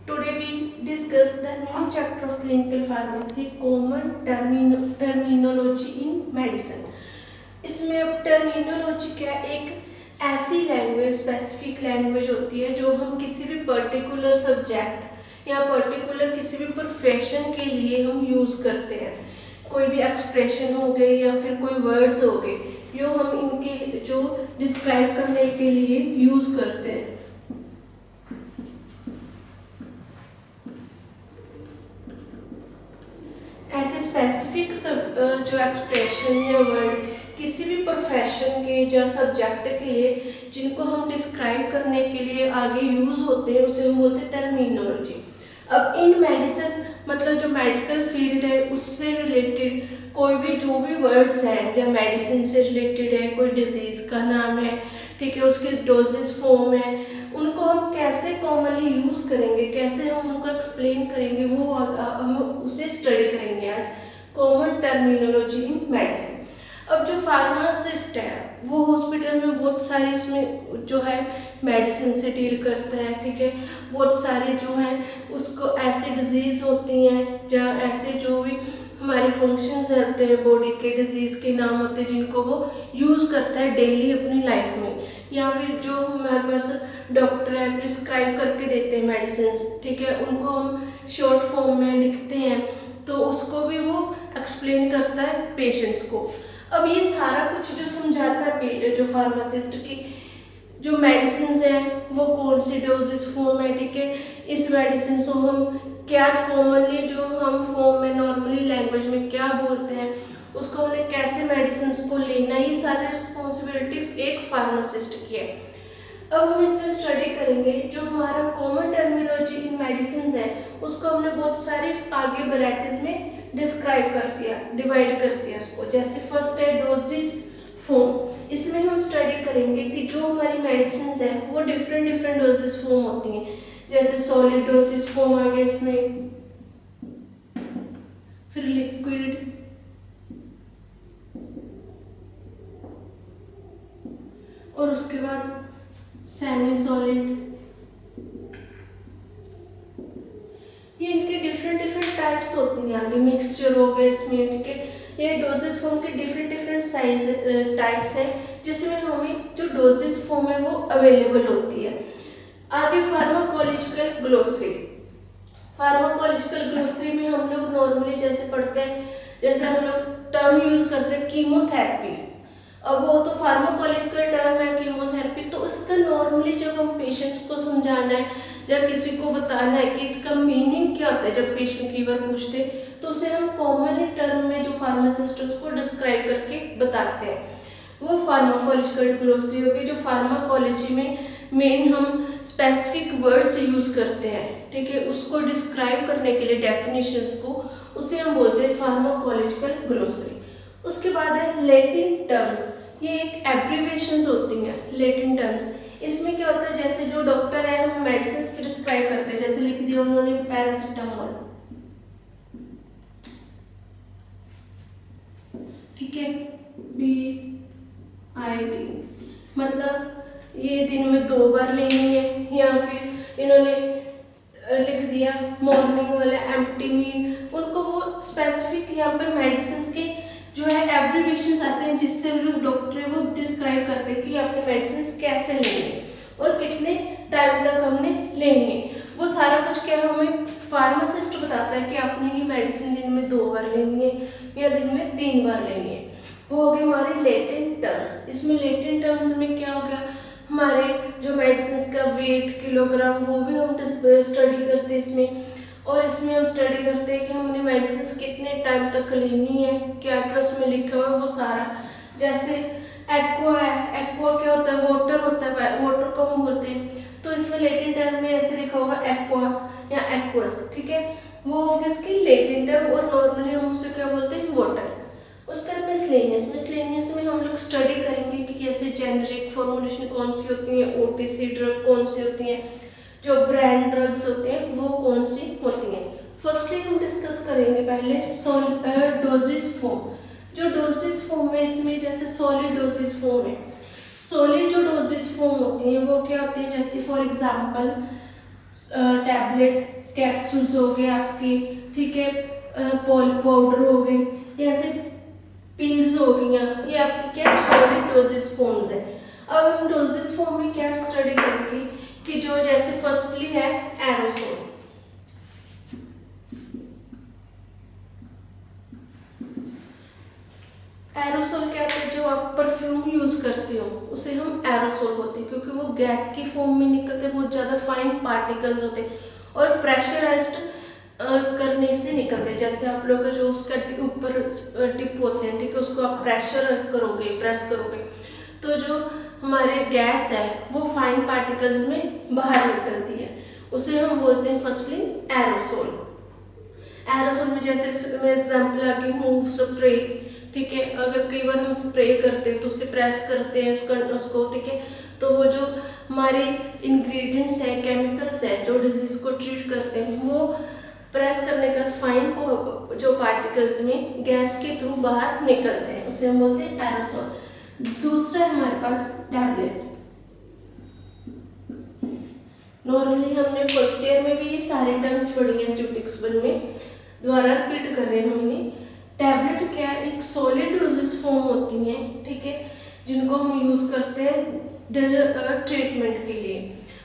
Today we discuss the new chapter of clinical pharmacy, common terminology in medicine. इसमें अब terminology क्या एक ऐसी लैंग्वेज स्पेसिफिक लैंग्वेज होती है जो हम किसी भी पर्टिकुलर सब्जेक्ट या पर्टिकुलर किसी भी प्रोफेशन के लिए हम यूज़ करते हैं। कोई भी एक्सप्रेशन हो गए या फिर कोई वर्ड्स हो गए जो हम इनके जो डिस्क्राइब करने के लिए यूज़ करते हैं। ऐसे स्पेसिफिक जो एक्सप्रेशन या वर्ड किसी भी प्रोफेशन के या सब्जेक्ट के लिए जिनको हम डिस्क्राइब करने के लिए आगे यूज़ होते हैं उसे हम बोलते हैं टर्मिनोलॉजी। अब इन मेडिसिन मतलब जो मेडिकल फील्ड है उससे रिलेटेड कोई भी जो भी वर्ड्स हैं या मेडिसिन से रिलेटेड है, कोई डिजीज़ का नाम है, ठीक है, उसके डोजेस फॉर्म है, उनको हम कैसे कॉमनली यूज़ करेंगे, कैसे हम उनको एक्सप्लेन करेंगे, वो हम उसे स्टडी करेंगे आज, कॉमन टर्मिनोलॉजी इन मेडिसिन। अब जो फार्मासिस्ट है वो हॉस्पिटल में बहुत सारी उसमें जो है मेडिसिन से डील करता है, ठीक है, बहुत सारे जो हैं उसको ऐसी डिजीज़ होती हैं या ऐसे जो भी हमारे फंक्शंस रहते हैं बॉडी के, डिजीज़ के नाम होते हैं जिनको वो यूज़ करता है डेली अपनी लाइफ में, या फिर जो हमारे पास डॉक्टर है प्रिस्क्राइब करके देते हैं मेडिसिन, ठीक है, उनको हम शॉर्ट फॉर्म में लिखते हैं तो उसको भी वो एक्सप्लेन करता है पेशेंट्स को। अब ये सारा कुछ जो समझाता है जो फार्मासिस्ट की जो मेडिसिन हैं वो कौन सी डोजेस फॉर्म है, ठीक है, इस मेडिसिन को हम क्या कॉमनली जो हम फॉर्म में नॉर्मली लैंग्वेज में क्या बोलते हैं उसको हमने कैसे मेडिसिन को लेना, ये सारी रिस्पॉन्सिबिलिटी एक फार्मासिस्ट की है। अब हम इसमें स्टडी करेंगे जो हमारा कॉमन टर्मिनोलॉजी इन मेडिसिन है उसको हमने बहुत सारी आगे वैरायटीज में डिस्क्राइब कर दिया, डिवाइड कर दिया उसको। जैसे फर्स्ट है डोजेस फॉर्म, इसमें हम स्टडी करेंगे कि जो हमारी मेडिसिन है वो डिफरेंट डोजेस फॉर्म होती हैं। जैसे सॉलिड डोजेस फॉर्म आ गया इसमें, फिर लिक्विड, और उसके बाद सेमी सॉलिड। ये इनके डिफरेंट टाइप्स होती हैं। आगे मिक्सचर हो गए इसमें, ठीक है, ये डोजेस फॉर्म के डिफरेंट साइज टाइप्स हैं जिसमें हमें जो डोजेस फॉर्म है वो अवेलेबल होती है। आगे फार्माकोलॉजिकल ग्लोसरी, फार्माकोलॉजिकल ग्लोसरी में हम लोग नॉर्मली जैसे पढ़ते हैं, जैसे हम लोग टर्म यूज करते हैं कीमोथेरेपी, अब वो तो फार्माकोलॉजिकल टर्म है कीमोथेरेपी, तो इसका नॉर्मली जब हम पेशेंट्स को समझाना है जब किसी को बताना है कि इसका मीनिंग क्या होता है, जब पेशेंट की बार पूछते तो उसे हम कॉमनली टर्म में जो फार्मासिस्ट उसको डिस्क्राइब करके बताते हैं, वो फार्माकोलॉजिकल ग्लोसरी होगी। जो फार्माकोलॉजी में मेन हम स्पेसिफिक वर्ड्स यूज करते हैं, ठीक है, उसको डिस्क्राइब करने के लिए डेफिनेशंस को, उसे हम बोलते हैं फार्माकोलॉजिकल ग्लोसरी। उसके बाद है लैटिन टर्म्स, ये एक एब्रीविएशंस होती हैं लैटिन टर्म्स। इसमें क्या होता है जैसे जो डॉक्टर है हम मेडिसिन प्रिस्क्राइब करते हैं, जैसे लिख दिया उन्होंने पैरासिटामोल, ठीक है, BID मतलब ये दिन में 2 बार लेनी है, या फिर इन्होंने लिख दिया मॉर्निंग वाला एम्प्टी मील, उनको वो स्पेसिफिक यहाँ पे मेडिसिन के जो है एब्रीविएशंस आते हैं जिससे जो डॉक्टर है वो डिस्क्राइब करते हैं कि आपने मेडिसिन कैसे लेनी है और कितने टाइम तक हमने लेनी है। वो सारा कुछ क्या हमें फार्मासिस्ट बताता है कि आपने ये मेडिसिन दिन में 2 बार लेनी है या दिन में 3 बार लेनी है। वो हो गई हमारी लैटिन टर्म्स। इसमें लैटिन टर्म्स में क्या हो गया, हमारे जो मेडिसिन का वेट किलोग्राम वो भी हम स्टडी करते हैं इसमें, और इसमें हम स्टडी करते हैं कि हमने मेडिसिन कितने टाइम तक लेनी है, क्या क्या उसमें लिखा हुआ है वो सारा। जैसे एक्वा है, एक्वा क्या होता है, वाटर होता है, वाटर को हम बोलते हैं, तो इसमें लैटिन टर्म में ऐसे लिखा होगा एक्वा या एक्वस, ठीक है, वो हो गया इसकी लैटिन टर्म, और नॉर्मली हम उसे क्या बोलते हैं वाटर। उसके बाद मिसलेनियस में हम लोग स्टडी करेंगे कि कैसे जेनरिक फॉर्मुलेशन कौन सी होती है, OTC ड्रग कौन सी होती हैं, जो ब्रांड ड्रग्स होते हैं वो कौन सी होती हैं। फर्स्टली हम डिस्कस करेंगे पहले डोजेस फॉर्म। जो डोजेस फॉर्म है इसमें जैसे सॉलिड डोजेस फॉर्म है, सॉलिड जो डोजेस फॉर्म होती हैं वो क्या होती है, जैसे फॉर एग्जांपल टैबलेट, कैप्सूल्स हो गए आपके, ठीक है, पाउडर हो गए, या ऐसे पिल्स हो गई, ये आपकी क्या सॉलिड डोजेस फॉर्म्स है। अब हम डोजेस फॉर्म में क्या स्टडी करेंगे कि जो जैसे फर्स्टली है एरोसोल। एरोसोल क्या है, जो आप परफ्यूम यूज करते हो उसे हम एरोसोल बोलते हैं, क्योंकि वो गैस की फॉर्म में निकलते हैं, बहुत ज्यादा फाइन पार्टिकल्स होते हैं और प्रेशराइज्ड करने से निकलते हैं। जैसे आप लोग जो उसका ऊपर टिप होते हैं, ठीक है, उसको आप प्रेशर करोगे, प्रेस करोगे, तो जो हमारे गैस है वो फाइन पार्टिकल्स में बाहर निकलती है, उसे हम बोलते हैं फर्स्टली एरोसोल। एरोसोल में जैसे इसमें एग्जांपल आ गई मूव स्प्रे, ठीक है, अगर कई बार हम स्प्रे करते हैं तो उसे प्रेस करते हैं उसको, ठीक है, तो वो जो हमारे इंग्रेडिएंट्स हैं, केमिकल्स हैं जो डिजीज को ट्रीट करते हैं, वो प्रेस करने का फाइन जो पार्टिकल्स में गैस के थ्रू बाहर निकलते हैं, उसे हम बोलते हैं एरोसोल। दूसरा है हमारे पास टैबलेट। नॉर्मली हमने फर्स्ट ईयर में भी ये सारे टर्म्स पढ़ी हैं, स्टैटिस्टिक्स में द्वारा रिपीट कर रहे हैं हमने। टैबलेट क्या है, एक सॉलिड डोजेस फॉर्म होती हैं, ठीक है, जिनको हम यूज करते हैं ट्रीटमेंट के लिए।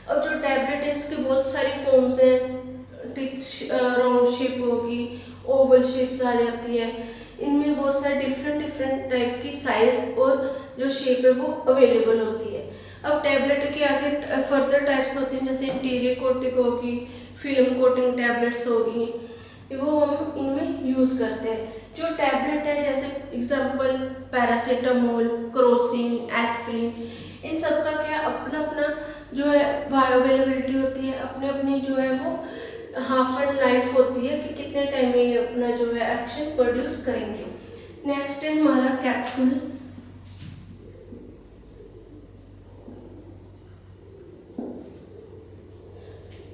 अब जो टैबलेट है इसके बहुत सारी फॉर्म्स हैं, ठीक, राउंड शेप होगी, ओवल शेप्स आ जाती है, इनमें बहुत सारे डिफरेंट टाइप की साइज और जो शेप है वो अवेलेबल होती है। अब टैबलेट के आगे फर्दर टाइप्स होती हैं, जैसे इंटीरियर कोटिंग होगी, फिल्म कोटिंग टैबलेट्स होगी, वो हम इनमें यूज करते हैं। जो टैबलेट है जैसे एग्जांपल पैरासीटामोल, क्रोसिन, एस्प्रिन, इन सब का क्या अपना अपना जो है बायोअवेलेबिलिटी होती है, अपनी अपनी जो है वो हाफ एंड लाइफ होती है कि कितने टाइम में ये अपना जो है एक्शन प्रोड्यूस करेंगे। नेक्स्ट है हमारा कैप्सूल।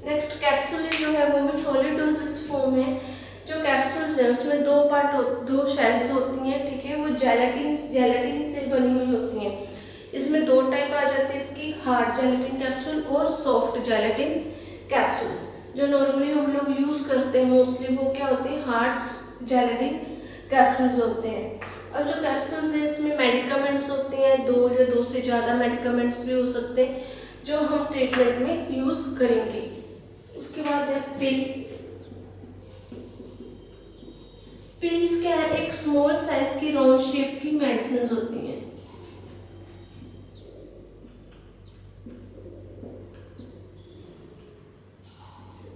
नेक्स्ट कैप्सूल जो है वो भी सॉलिड डोजेस फॉर्म है। जो कैप्सूल्स है उसमें दो शेल्स होती हैं, ठीक है, वो जेलेटिन से बनी हुई होती हैं। इसमें दो टाइप आ जाती है इसकी, हार्ड जेलेटिन कैप्सूल और सॉफ्ट जेलेटिन कैप्सूल्स। जो नॉर्मली हम लोग यूज करते हैं मोस्टली वो क्या होते हैं, हार्ड जेलेटिन कैप्सूल्स होते हैं। अब जो कैप्सूल्स है इसमें मेडिकामेंट्स होते हैं, दो या दो से ज़्यादा मेडिकामेंट्स भी हो सकते हैं जो हम ट्रीटमेंट में यूज करेंगे। उसके बाद है पिल। पिल्स क्या है, एक स्मॉल साइज की राउंड शेप की मेडिसिन होती हैं।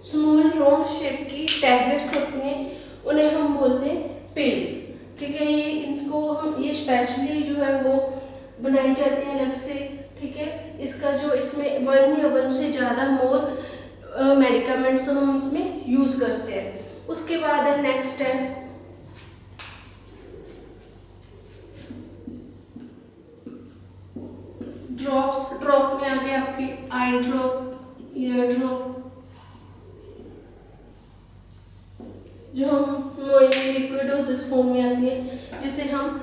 स्मॉल राउंड शेप की टैबलेट्स होती हैं, उन्हें हम बोलते हैं पिल्स, ठीक है। ये स्पेशली जो है वो बनाई जाती है अलग से, ठीक है। इसका जो इसमें 1 या 1 से ज़्यादा मोर मेडिकामेंट्स हम इसमें यूज करते हैं। उसके बाद है नेक्स्ट है ड्रॉप्स। ड्रॉप में आगे आपकी आई ड्रॉप, ईयर ड्रॉप, जो हम लिक्विड डोजेस फॉर्म में आती है, जिसे हम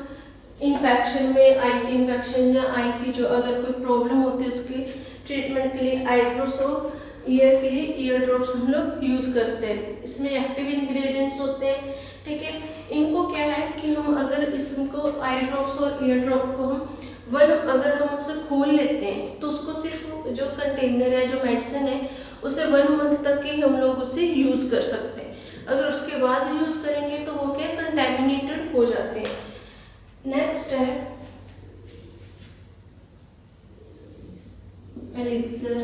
इन्फेक्शन में, आई की इन्फेक्शन या आई की जो अगर कोई प्रॉब्लम होती है उसके ट्रीटमेंट के लिए आई ड्रॉप्स हो, ईयर के लिए ईयर ड्रॉप्स हम लोग यूज करते हैं। इसमें एक्टिव इंग्रेडिएंट्स होते हैं, ठीक है। इनको क्या है कि हम अगर इसको आई ड्रॉप्स और ईयर ड्रॉप को अगर हम उसे खोल लेते हैं तो उसको सिर्फ जो कंटेनर है, जो मेडिसिन है, उसे 1 मंथ तक ही हम लोग उसे यूज कर सकते हैं। अगर उसके बाद यूज करेंगे तो वो क्या कंटेमिनेटेड हो जाते हैं। नेक्स्ट है एलिक्सर।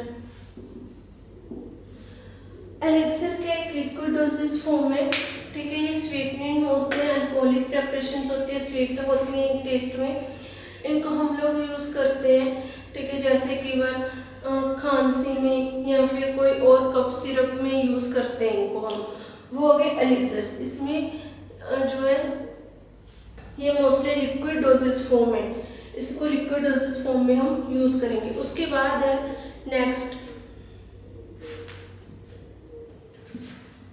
एलिक्सर क्या एक लिक्विड डोजेस फॉर्म है, ठीक है। ये स्वीटनिंग होते हैं, अल्कोहलिक प्रिपरेशंस होती है, स्वीट होती है टेस्ट में, इनको हम लोग यूज करते हैं, ठीक है। जैसे कि वह खांसी में या फिर कोई और कफ सिरप में यूज करते हैं इनको हम, वो हो गए एलिक्सर्स। इसमें जो है ये मोस्टली लिक्विड डोजेस फॉर्म है, इसको लिक्विड डोजेस फॉर्म में हम यूज करेंगे। उसके बाद है नेक्स्ट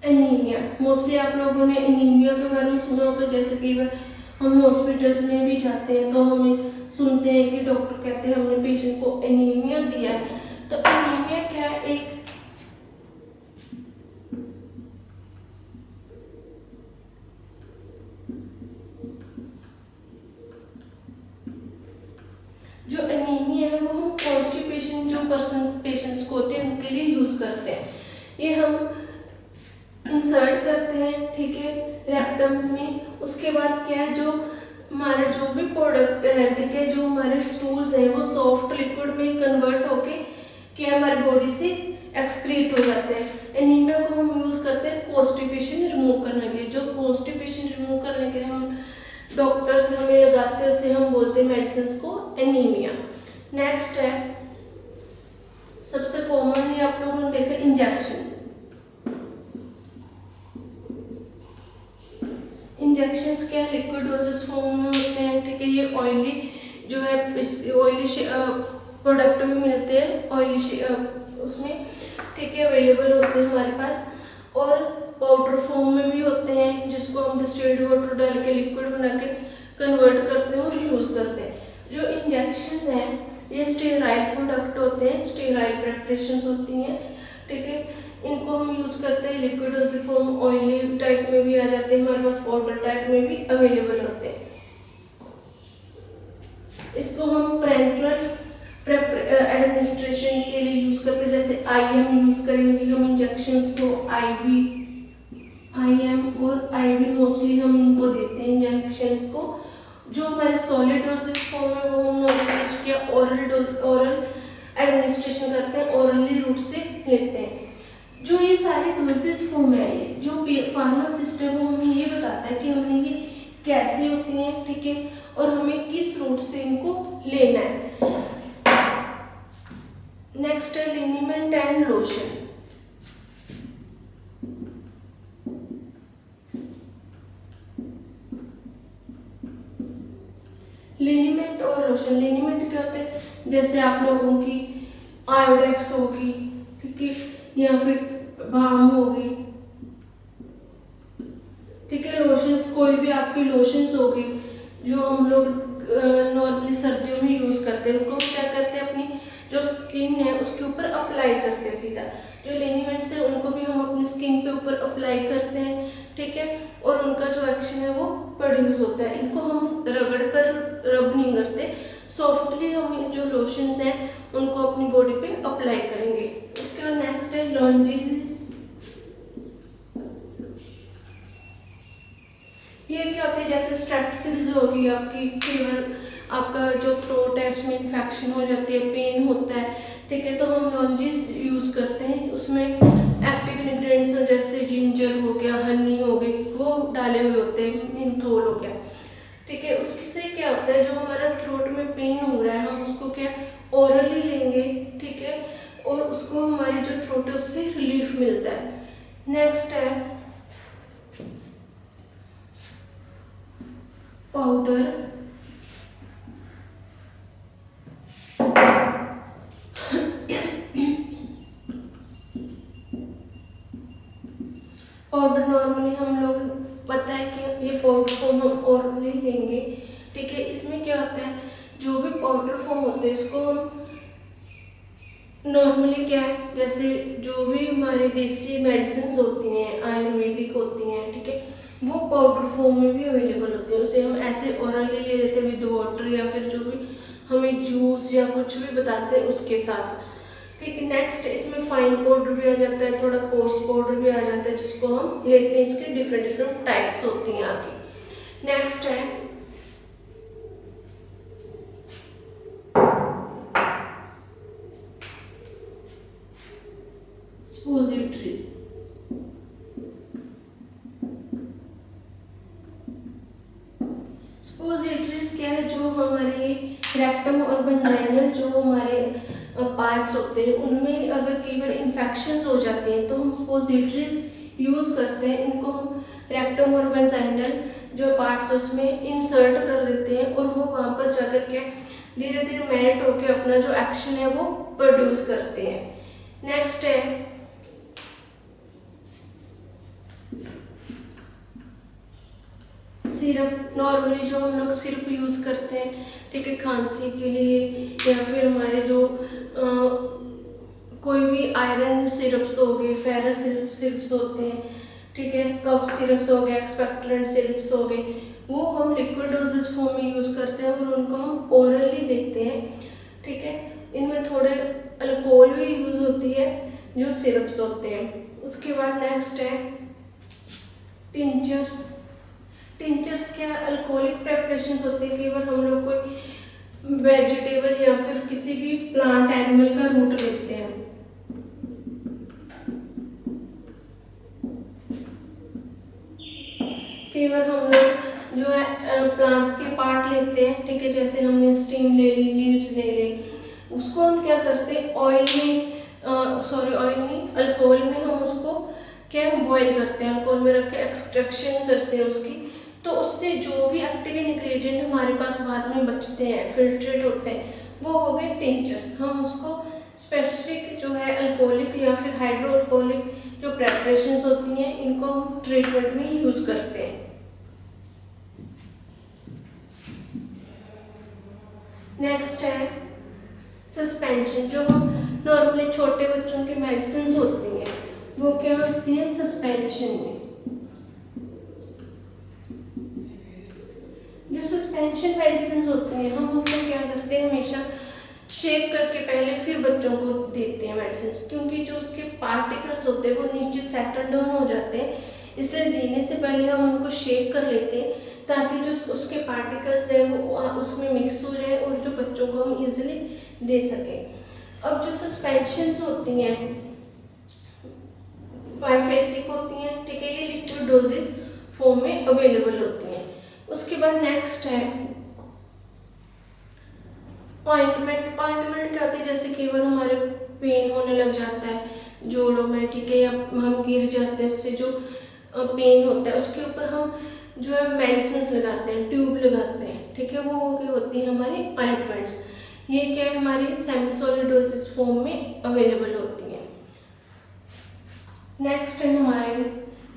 एनीमिया। मोस्टली आप लोगों ने एनीमिया के बारे में सुना होगा, जैसे कि हम हॉस्पिटल्स में भी जाते हैं तो हमें सुनते हैं कि डॉक्टर कहते हैं हमने पेशेंट को एनीमिया दिया है। तो एनीमिया क्या है, एक पर्सन पेशेंट्स को होते हैं उनके लिए यूज़ करते हैं। ये हम इंसर्ट करते हैं, ठीक है, रेक्टम्स में। उसके बाद क्या है, जो हमारे जो भी प्रोडक्ट है, ठीक है, जो हमारे स्टूल्स हैं वो सॉफ्ट लिक्विड में कन्वर्ट होके क्या हमारी बॉडी से एक्सक्रीट हो जाते हैं। एनीमिया को हम यूज़ करते हैं कॉन्स्टिपेशन रिमूव करने के लिए। जो कॉन्स्टिपेशन रिमूव करने के लिए हम डॉक्टर्स हमें लगाते हैं उसे हम बोलते हैं मेडिसिन को एनीमिया। नेक्स्ट है सबसे कॉमन ही आप लोगों ने देखा इंजेक्शंस। इंजेक्शंस क्या लिक्विड डोजेस फॉर्म में होते हैं, ठीक है। ये ऑयली जो है ऑयली प्रोडक्ट भी मिलते हैं ऑयली उसमें, ठीक है, अवेलेबल होते हैं हमारे पास। और पाउडर फॉर्म में भी होते हैं जिसको हम डिस्टिल्ड वाटर डाल के लिक्विड बना के कन्वर्ट करते हैं और यूज़ करते हैं। जो इंजेक्शंस हैं ये स्टेराइल प्रोडक्ट होते हैं, स्टेराइल प्रेपरेशंस होती हैं, ठीक है। इनको हम यूज़ करते हैं liquid doses form, oily type में भी आ जाते हैं हमारे पास, पाउडर टाइप में भी अवेलेबल होते हैं। इसको हम पेरेंटल एडमिनिस्ट्रेशन के लिए यूज़ करते हैं, जैसे आईएम यूज़ करेंगे हम इंजेक्शंस को, आईएम और आईवी मोस्टली हम इनको देते हैं इंजेक्शंस को। जो हमारे सॉलिड डोजेज फॉर्म है वो हम नॉर्मली क्या ओरल एडमिनिस्ट्रेशन करते हैं, ओरली रूट से लेते हैं। जो ये सारे डोजेज फॉर्म है, जो फार्मा सिस्टम है हमें ये बताता है कि हमने ये कैसे होती हैं, ठीक है, और हमें किस रूट से इनको लेना है। नेक्स्ट है लिनीमेंट एंड लोशन। लिनीमेंट और लोशन, लिनीमेंट क्या होते हैं, जैसे आप लोगों की आयोडेक्स होगी, ठीक है, या फिर बाम होगी, ठीक है। लोशंस कोई भी आपकी लोशंस होगी जो हम लोग नॉर्मली सर्दियों में यूज़ करते हैं, उनको क्या करते हैं अपनी जो स्किन है उसके ऊपर अप्लाई करते हैं सीधा। जो लिनीमेंट्स है उनको भी हम अपनी स्किन पे ऊपर अप्लाई करते हैं, ठीक है, और उनका जो एक्शन है वो प्रोड्यूस होता है। इनको हम रगड़ कर रब नहीं करते, सॉफ्टली हम जो लोशंस हैं उनको अपनी बॉडी पे अप्लाई करेंगे। इसके बाद नेक्स्ट है लॉन्जेस। ये क्या होती है, जैसे स्ट्रेप्सिस होगी आपकी, फीवर, आपका जो थ्रोट है उसमें इन्फेक्शन हो जाती है, पेन होता है, ठीक है, तो हम लॉन्जेस यूज़ करते हैं। उसमें एक्टिव इंग्रेडिएंट्स जैसे जिंजर हो गया, हनी हो गई, वो डाले हुए होते हैं, मिंथोल हो गया, ठीक है। उससे क्या होता है, जो हमारा थ्रोट में पेन हो रहा है हम उसको क्या ओरली लेंगे, ठीक है, और उसको हमारी जो थ्रोट है उससे रिलीफ मिलता है। नेक्स्ट है पाउडर। पाउडर नॉर्मली हम लोग पता है कि ये पाउडर फॉर्म हम ओरली लेंगे, ठीक है। इसमें क्या होता है, जो भी पाउडर फॉर्म होते हैं उसको हम नॉर्मली क्या है, जैसे जो भी हमारी देसी मेडिसिन होती हैं, आयुर्वेदिक होती हैं, ठीक है, वो पाउडर फॉर्म में भी अवेलेबल होती है। उसे हम ऐसे ओरली ले लेते हैं विद वाटर, या फिर जो भी हमें जूस या कुछ भी बताते हैं उसके साथ, ठीक है। नेक्स्ट इसमें फाइन पाउडर भी आ जाता है, थोड़ा कोर्स पाउडर भी आ जाता है, जिसको हम लेते हैं। इसके डिफरेंट डिफरेंट टाइप्स होती हैं आगे। नेक्स्ट है सपोजिटरीज। सपोजिटरीज क्या है, जो हमारे रेक्टम और वजाइनल जो हमारे पार्ट्स होते हैं उनमें अगर कई बार इन्फेक्शंस हो जाते हैं तो हम सपोजिटरीज यूज़ करते हैं। इनको हम रेक्टम और वजाइनल जो पार्ट्स उसमें इंसर्ट कर देते हैं और वो वहाँ पर जाकर के धीरे धीरे मेल्ट होकर अपना जो एक्शन है वो प्रोड्यूस करते हैं। नेक्स्ट है सिरप। नॉर्मली जो हम लोग सिरप यूज़ करते हैं, ठीक है, खांसी के लिए, या फिर हमारे जो कोई भी आयरन सिरप्स हो गए, फेरस सिरप्स होते हैं, ठीक है, कफ सिरप्स हो गए, एक्सपेक्टोरेंट सिरप्स हो गए, वो हम लिक्विड डोजेस फॉर्म में यूज़ करते हैं और उनको हम ओरली लेते हैं, ठीक है। इनमें थोड़े अल्कोहल भी यूज होती है जो सिरप्स होते हैं। उसके बाद नेक्स्ट है टिंचर्स। टिंचर्स क्या अल्कोहलिक प्रेपरेशंस होते हैं। कई बार हम लोग कोई वेजिटेबल या फिर किसी भी प्लांट एनिमल का रूट लेते हैं, कई बार हम लोग जो है प्लांट्स के पार्ट लेते हैं, ठीक है, जैसे हमने स्टीम ले ली, लीव्स ले ली, उसको हम क्या करते हैं ऑयल में, ऑयल नहीं, अल्कोहल में हम उसको क्या बॉईल करते हैं, अल्कोहल में रख के एक्सट्रैक्शन करते हैं उसकी, तो उससे जो भी एक्टिव इंग्रेडिएंट हमारे पास बाद में बचते हैं, फिल्ट्रेट होते हैं, वो हो गए टिंचर्स। हम उसको स्पेसिफिक जो है अल्कोहलिक या फिर हाइड्रो अल्कोहलिक जो प्रेपरेशंस होती हैं, इनको हम ट्रीटमेंट में यूज करते हैं। नेक्स्ट है सस्पेंशन। जो हम नॉर्मली छोटे बच्चों की मेडिसिन होती हैं वो क्या होती है सस्पेंशन में। जो सस्पेंशन मेडिसिन होती हैं हम उनको क्या करते हैं हमेशा शेक करके पहले फिर बच्चों को देते हैं मेडिसिन, क्योंकि जो उसके पार्टिकल्स होते हैं वो नीचे सेटल डाउन हो जाते हैं, इसलिए देने से पहले हम उनको शेक कर लेते हैं ताकि जो उसके पार्टिकल्स हैं वो उसमें मिक्स हो जाए और जो बच्चों को हम इजीली दे सकें। अब जो सस्पेंशंस होती हैं बायोफेसिक होती हैं, ठीक है, ये लिक्विड डोजेज फॉर्म में अवेलेबल होती हैं। उसके बाद नेक्स्ट है ऑइंटमेंट। ऑइंटमेंट क्या होती है, जैसे कई बार हमारे पेन होने लग जाता है जोड़ों में, ठीक है, या हम गिर जाते हैं, उससे जो पेन होता है उसके ऊपर हम जो है मेडिसिन लगाते हैं, ट्यूब लगाते हैं, ठीक है, वो हो गई होती है हमारी ऑइंटमेंट्स। ये क्या है हमारी सेमी सॉलिड डोजेज फॉर्म में अवेलेबल होती हैं। नेक्स्ट है हमारे,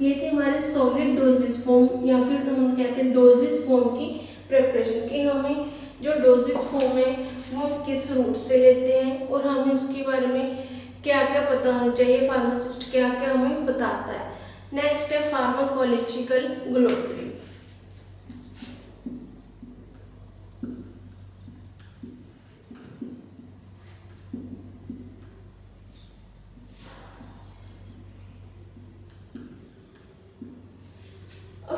ये थी हमारे सॉलिड डोजेज फॉर्म या फिर हम कहते हैं डोजेज फॉर्म की प्रिपरेशन, कि हमें जो डोजेज फॉर्म है वो किस रूट से लेते हैं और हमें उसके बारे में क्या क्या पता होना चाहिए, फार्मासिस्ट क्या क्या हमें बताता है। नेक्स्ट है फार्माकोलॉजिकल ग्लोसरी।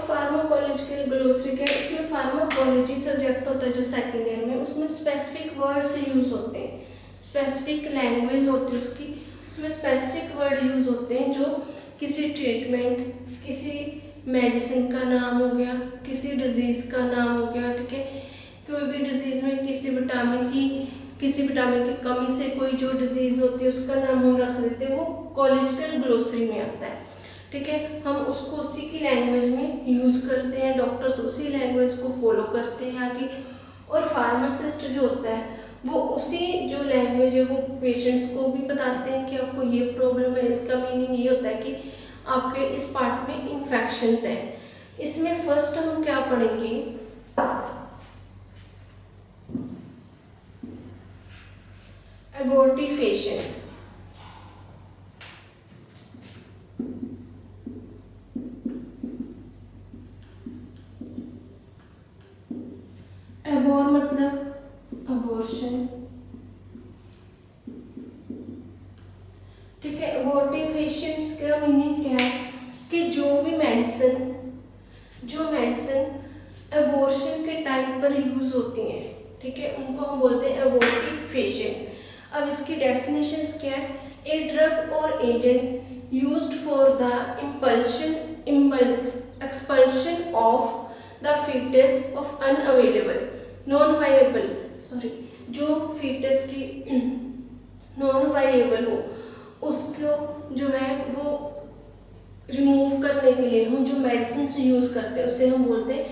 फार्माकोलॉजिकल ग्लोसरी क्या, इसमें फार्माकोलॉजी सब्जेक्ट होता है जो सेकंड ईयर में, उसमें स्पेसिफिक वर्ड्स यूज होते हैं, स्पेसिफिक लैंग्वेज होती है उसकी, उसमें स्पेसिफिक वर्ड यूज होते हैं जो किसी ट्रीटमेंट, किसी मेडिसिन का नाम हो गया, किसी डिजीज का नाम हो गया, ठीक है, कोई भी डिजीज में किसी विटामिन की कमी से कोई जो डिजीज होती है उसका नाम हम रख देते हैं, वो कॉलेजिकल ग्लोसरी में आता है, ठीक है। हम उसको उसी की लैंग्वेज में यूज करते हैं, डॉक्टर्स उसी लैंग्वेज को फॉलो करते हैं आगे, और फार्मासिस्ट जो होता है वो उसी जो लैंग्वेज है वो पेशेंट्स को भी बताते हैं कि आपको ये प्रॉब्लम है, इसका मीनिंग ये होता है कि आपके इस पार्ट में इन्फेक्शंस है। इसमें फर्स्ट हम क्या पढ़ेंगे, एबॉर्टिफिकेशन। एबॉर मतलब अबॉर्शन, ठीक है। एबॉर्टिफिकेशन का मीनिंग क्या है कि जो मेडिसिन एबॉर्शन के टाइम पर यूज होती हैं, ठीक है, उनको हम बोलते हैं एबॉर्टिफिकेशन। अब इसकी डेफिनेशंस क्या है, a drug or agent used for the expulsion of the foetus of unavailable non viable, जो फीटस की नॉन वायबल हो उसको जो है वो रिमूव करने के लिए हम जो मेडिसिन यूज करते हैं उसे हम बोलते हैं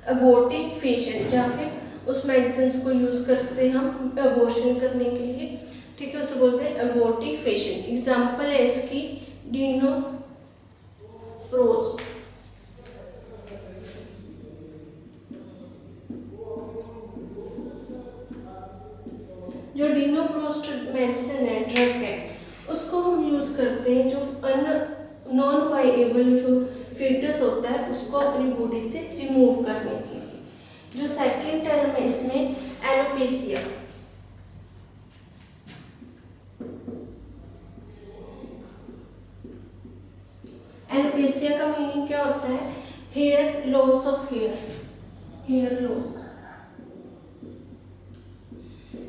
एबॉर्टिफिकेशन, या फिर उस मेडिसिन को यूज करते हैं हम एबॉर्शन करने के लिए, ठीक है, उसे बोलते हैं एबॉर्टिफिकेशन। एग्जाम्पल है इसकी डिनोप्रोस्ट। जो डिनोप्रोस्ट मेडिसिन है, ड्रग है, उसको हम यूज करते हैं जो नॉन वायबल जो फीटस होता है उसको अपनी बॉडी से रिमूव करने के लिए। जो सेकंड टर्म है इसमें एलोपेसिया। क्या होता है, hair loss of hair loss.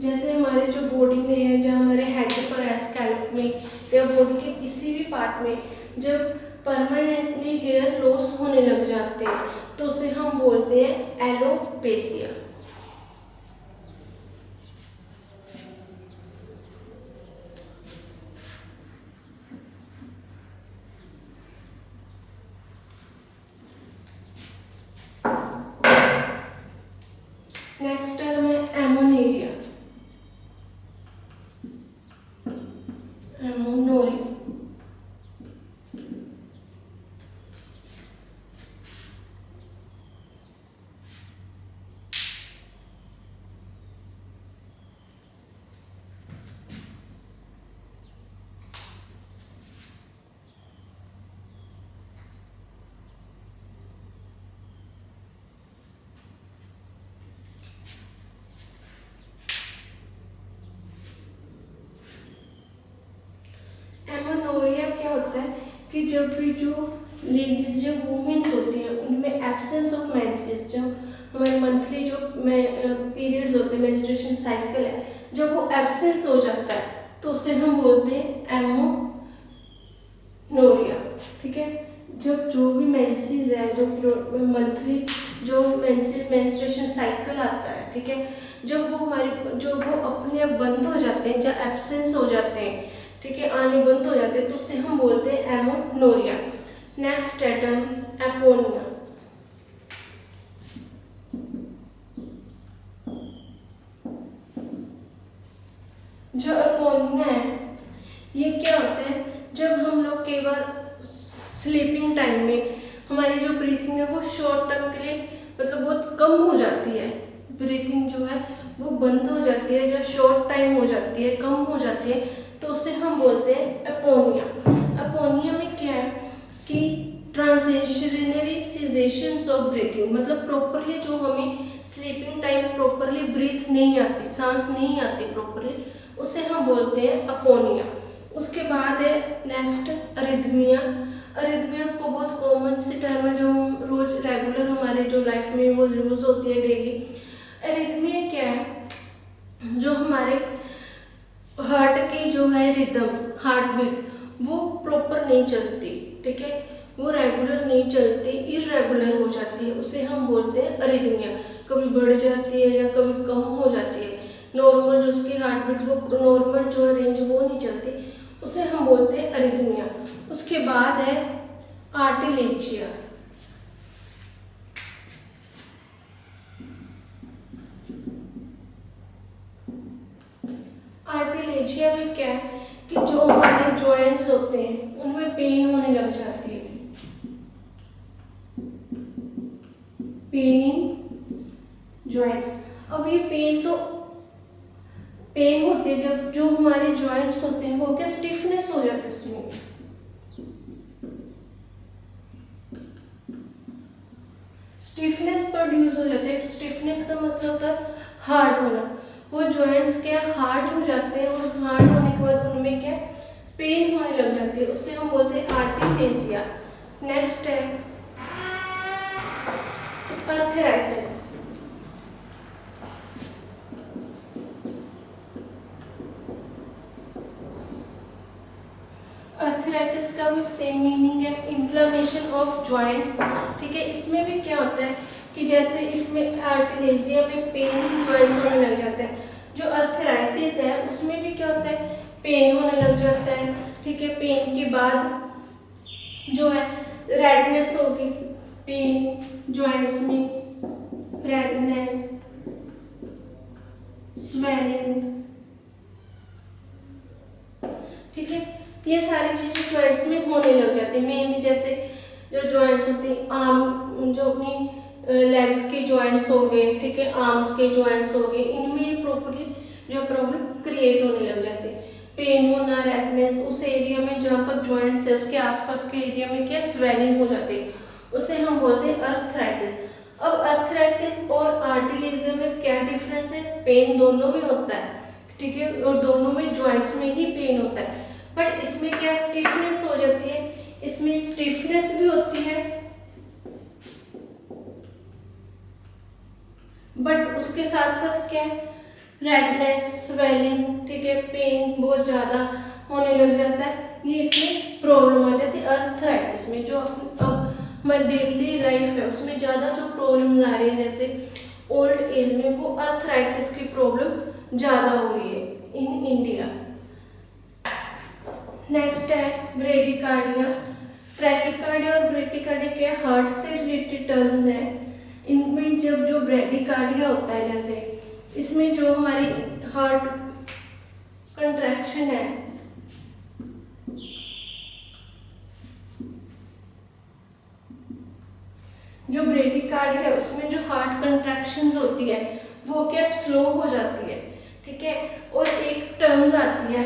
जैसे हमारे जो बॉडी में है, जहाँ हमारे हेड पर है, स्कैल्प में या बॉडी के किसी भी पार्ट में जब परमानेंटली हेयर लॉस होने लग जाते हैं तो उसे हम बोलते हैं एलोपेसिया। नेक्स्ट टर्म है एमोनेरिया। एमोनोरिया। एमोनोरिया क्या होता है कि जब भी जो लेडीज जो वुमेन्स होती हैं उनमें एब्सेंस ऑफ मेंसेस, जब हमारे मंथली जो पीरियड्स होते हैं, मेंस्ट्रुएशन साइकिल है, जब वो एब्सेंस हो जाता है तो उसे हम बोलते हैं एमोनोरिया। ठीक है, जब जो भी मेंसेस है, जो मंथली जो मेंस्ट्रुएशन साइकिल आता है, ठीक है, जब वो अपने आप बंद हो जाते हैं, जब एब्सेंस हो जाते हैं, ठीक है, आने बंद हो जाते हैं तो उसे हम बोलते हैं एमोनोरिया। नेक्स्ट है टर्म एपोनिया। जो एपोनिया है ये क्या होता है, जब हम लोग कई बार स्लीपिंग टाइम में हमारी जो ब्रीथिंग है वो शॉर्ट टर्म के लिए मतलब बहुत कम हो जाती है, ब्रीथिंग जो है वो बंद हो जाती है, जब शॉर्ट टाइम हो जाती है, कम हो जाती है तो उसे हम बोलते हैं एपोनिया। एपोनिया में क्या है कि ट्रांजिशनरी सीजेशंस ऑफ ब्रीथिंग, मतलब प्रॉपरली जो हमें स्लीपिंग टाइम प्रॉपरली ब्रीथ नहीं आती, सांस नहीं आती प्रॉपरली, उसे हम बोलते हैं एपोनिया। उसके बाद है नेक्स्ट अरिथमिया। अरिथमिया को बहुत कॉमन सी टर्म है जो हम रोज रेगुलर हमारे जो लाइफ में वो यूज होती है डेली। अरिथमिया क्या है, जो हमारे हार्ट की जो है रिदम, हार्ट बीट वो प्रॉपर नहीं चलती, ठीक है, वो रेगुलर नहीं चलती, इरेगुलर हो जाती है, उसे हम बोलते हैं अरिथमिया। कभी बढ़ जाती है या कभी कम हो जाती है, नॉर्मल जो उसकी हार्ट बीट वो नॉर्मल जो है रेंज वो नहीं चलती, उसे हम बोलते हैं अरिथमिया। उसके बाद है आर्टिलेजिया। आर्टिलेजिया में क्या है कि जो हमारे जॉइंट्स होते हैं उनमें पेन होने लग जाती है, पेन इन जॉइंट्स। अब ये पेन होती है जब जो हमारे जॉइंट्स होते हैं वो क्या स्टिफनेस हो जाती है, उसमें स्टिफनेस प्रोड्यूस हो जाती है। स्टिफनेस का मतलब होता है हार्ड होना, वो जॉइंट्स क्या हार्ड हो जाते हैं और हार्ड होने के बाद उनमें क्या पेन होने लग जाती है, उसे हम बोलते हैं आर्टिलेजिया। नेक्स्ट है आर्थराइटिस। आर्थराइटिस का भी सेम मीनिंग है, इन्फ्लेमेशन ऑफ जॉइंट्स। ठीक है, इसमें भी क्या होता है कि जैसे इसमें आर्टिलेजिया में पेन इन जॉइंट्स होने लग जाते हैं, जो आर्थराइटिस है उसमें भी क्या होता है पेन होने लग जाता है। ठीक है, पेन के बाद जो है रेडनेस होगी, पेन जॉइंट्स में रेडनेस, स्वेलिंग। ठीक है, ये सारी चीजें जॉइंट्स में होने लग जाती है। मेनली जैसे जो जॉइंट्स होते हैं आर्म, जो अपनी लेग्स के जॉइंट्स हो गए, ठीक है, आर्म्स के जॉइंट्स हो गए, इनमें प्रॉपर्ली जो प्रॉब्लम क्रिएट होने लग जाती है। पेन होना, रेडनेस, उस एरिया में जहाँ पर जॉइंट्स है उसके आसपास के एरिया में क्या स्वेलिंग हो जाती है, उसे हम बोलते हैं अर्थराइटिस। अब अर्थराइटिस और आर्टिलेजिया में क्या डिफरेंस है, पेन दोनों में होता है, ठीक है, और दोनों में जॉइंट्स में ही पेन होता है, बट इसमें क्या स्टिफनेस हो जाती है, इसमें स्टिफनेस भी होती है बट उसके साथ साथ क्या है, रेडनेस, स्वेलिंग, ठीक है, पेन बहुत ज़्यादा होने लग जाता है, ये इसमें प्रॉब्लम आ जाती है अर्थराइटिस में। जो अब हमारी डेली लाइफ है उसमें ज़्यादा जो प्रॉब्लम आ रही है जैसे ओल्ड एज में, वो अर्थराइटिस की प्रॉब्लम ज़्यादा हो रही है इन इंडिया। नेक्स्ट है ब्रेडिकार्डिया। ट्रैकिकार्डिया और ब्रेडिकार्डिया क्या हार्ट से रिलेटेड टर्म्स हैं। इनमें जब जो ब्रेडिकार्डिया होता है जैसे, इसमें जो हमारी हार्ट कंट्रैक्शन है, जो ब्रेडिकार्डिया है उसमें जो हार्ट कंट्रैक्शंस होती है वो क्या स्लो हो जाती है, ठीक है। और एक टर्म्स आती है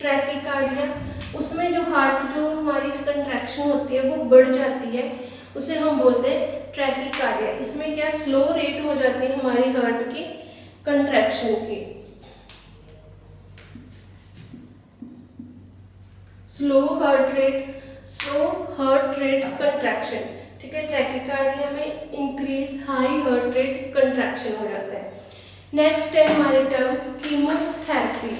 ट्रैकिकार्डिया, उसमें जो हार्ट जो हमारी कंट्रैक्शन होती है वो बढ़ जाती है, उसे हम बोलते हैं ट्रैकिकार्डिया। इसमें क्या स्लो रेट हो जाती है हमारी हार्ट की कंट्रैक्शन की, स्लो हार्ट रेट कंट्रैक्शन, ठीक है। ट्रैकिकार्डिया में increase high heart rate contraction हो जाता है। नेक्स्ट है हमारे टर्म कीमोथेरेपी।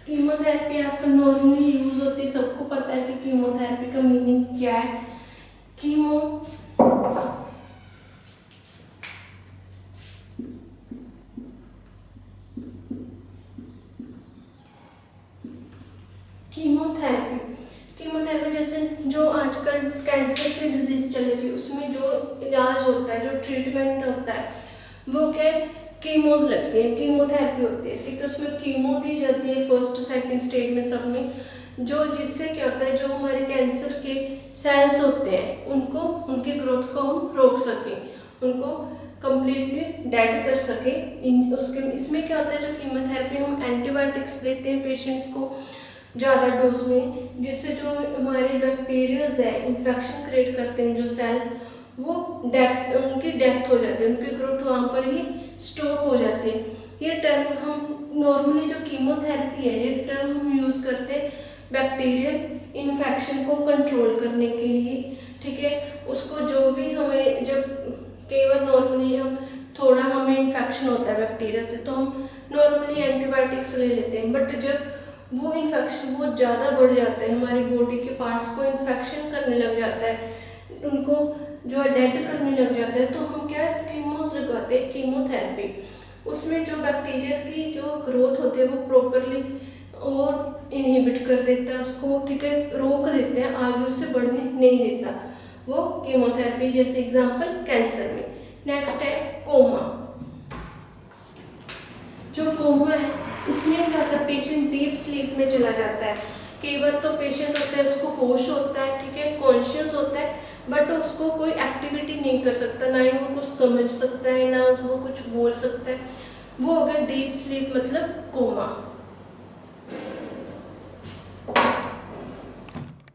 कीमोथेरेपी आपका नॉर्मली यूज होती है, सबको पता है कि कीमोथेरेपी का मीनिंग क्या है। कीमोथेरेपी जैसे जो आजकल कैंसर की डिजीज चली थी उसमें जो इलाज होता है, जो ट्रीटमेंट होता है, वो क्या कीमोज लगती है, कीमोथेरेपी होती है, ठीक है। उसमें कीमो दी जाती है फर्स्ट सेकंड स्टेज में सब में, जो जिससे क्या होता है जो हमारे कैंसर के सेल्स होते हैं उनको, उनकी ग्रोथ को हम रोक सकें, उनको कंप्लीटली डेड कर सके। उसके इसमें क्या होता है जो कीमोथेरेपी हम एंटीबायोटिक्स देते हैं पेशेंट्स को ज़्यादा डोज में, जिससे जो हमारे बैक्टीरियाज है इन्फेक्शन क्रिएट करते हैं जो सेल्स, वो उनकी डेथ हो जाती है, उनकी ग्रोथ वहाँ पर ही स्टॉप हो जाती है। ये टर्म हम नॉर्मली जो कीमोथेरेपी है ये टर्म हम यूज़ करते हैं बैक्टीरियल इन्फेक्शन को कंट्रोल करने के लिए, ठीक है। उसको जो भी हमें जब कई बार नॉर्मली हम थोड़ा हमें इन्फेक्शन होता है बैक्टीरिया से तो हम नॉर्मली एंटीबायोटिक्स ले लेते हैं, बट जब वो इन्फेक्शन बहुत ज़्यादा बढ़ जाता है, हमारी बॉडी के पार्ट्स को इन्फेक्शन करने लग जाता है, उनको जो है डेड करने लग जाता है, तो हम क्या कीमोस लगवाते हैं, कीमोथेरेपी। उसमें जो बैक्टीरिया की जो ग्रोथ होती है वो प्रॉपरली और इनहिबिट कर देता है उसको, ठीक है, रोक देते हैं, आगे उसे बढ़ने नहीं देता, वो कीमोथेरेपी। जैसे एग्जांपल कैंसर में। नेक्स्ट है कोमा। जो कोमा है इसमें क्या होता है पेशेंट डीप स्लीप में चला जाता है। कई बार तो पेशेंट होता है उसको होश होता है, ठीक है, कॉन्शियस होता है, बट उसको कोई एक्टिविटी नहीं कर सकता, ना ही वो कुछ समझ सकता है, ना वो कुछ बोल सकता है, वो अगर डीप स्लीप मतलब कोमा।